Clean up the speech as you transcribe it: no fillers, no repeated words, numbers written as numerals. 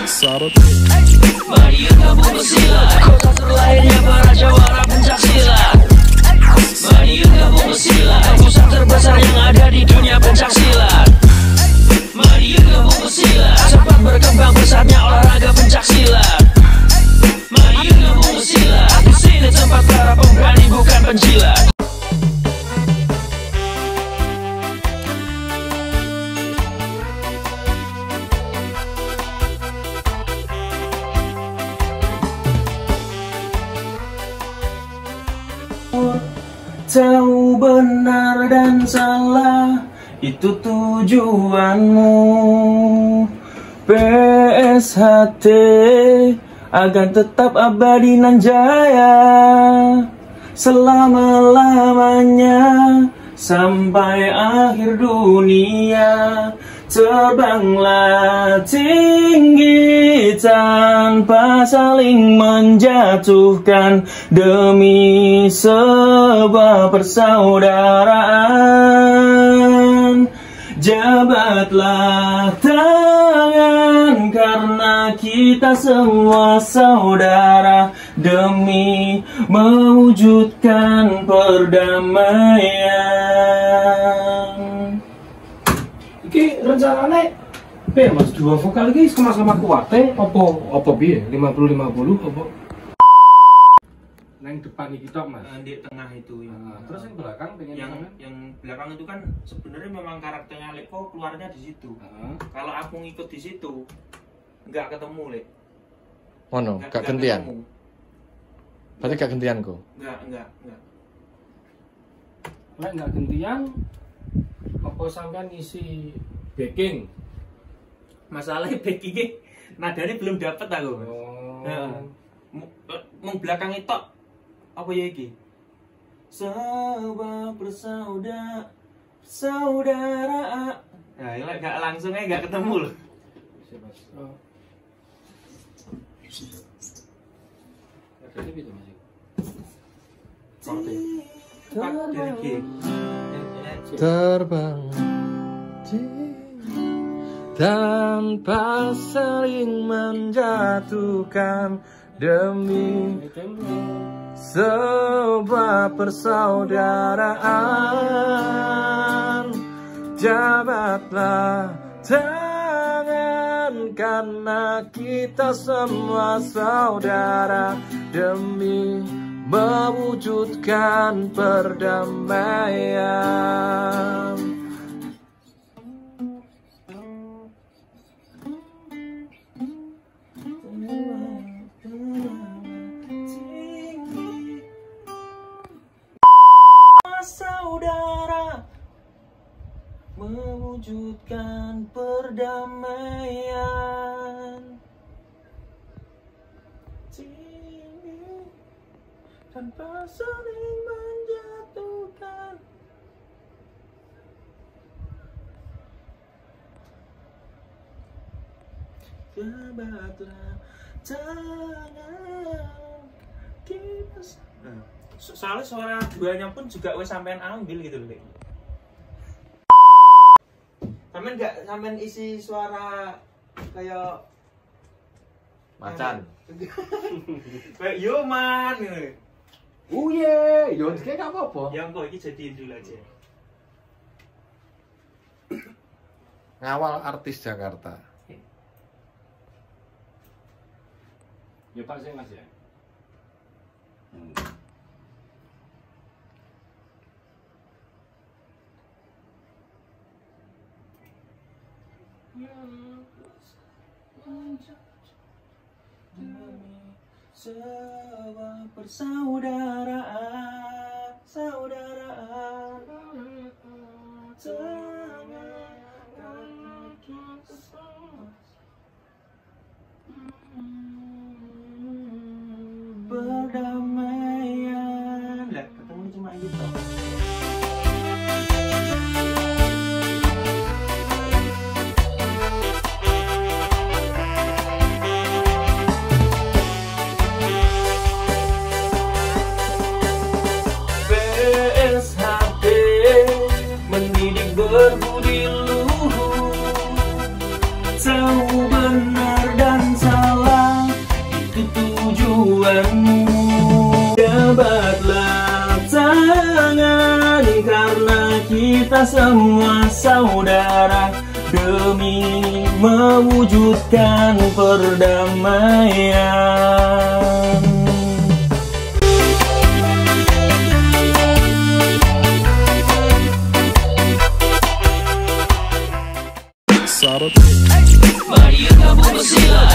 Mari yuk kamu bersilat, kota terlahirnya para jawara pencak silat. Mari yuk kamu bersilat, pusat terbesar yang ada di dunia pencak silat. Mari yuk kamu bersilat, cepat berkembang pesatnya olahraga pencak silat. Mari yuk kamu bersilat, di sini tempat para pemberani bukan penjilat. Tahu benar dan salah, itu tujuanmu. PSHT akan tetap abadi nan jaya selama-lamanya sampai akhir dunia. Terbanglah tinggi tanpa saling menjatuhkan demi sebuah persaudaraan. Jabatlah tangan karena kita semua saudara demi mewujudkan perdamaian. Iki rencanane piye Mas, dua vokal iki sama-sama kuate apa piye? 50-50 apa? Nang depan iki tok Mas. Di tengah itu ya. Terus yang belakang pengen yang belakang itu kan sebenarnya memang karakternya Leko keluarnya di situ. Kalau aku ngikut di situ nggak ketemu Lek. Oh no, gak gantian. Berarti gak gantian kok? Enggak. Lek enggak gantian apa sampean isi backing? Masalahnya backing nadanya belum dapet aku. Mau belakang itu apa ya iki? Sebuah saudara. Nah, ini gak langsung aja gak ketemu loh. Jadi gitu Mas. Terbang tanpa saling menjatuhkan demi sebuah persaudaraan. Jabatlah tangan karena kita semua saudara demi mewujudkan perdamaian. Saudara mewujudkan perdamaian. Tanpa saling menjatuhkan. Jabatlah tangan kita. Soalnya suara duanya pun juga wes sampean ambil gitu loh. Sampean nggak sampean isi suara kayak Macan. kayak Yoman gitu. Uye, yo kayak gak apa-apa. Yang kok ini jadiin dulu aja. Ngawal artis Jakarta. Ya Pak saya Mas ya. Demi sebuah persaudaraan, perdamaian. Lah, ketemu cuma gitu. kita semua saudara demi mewujudkan perdamaian. Mari kita bersila.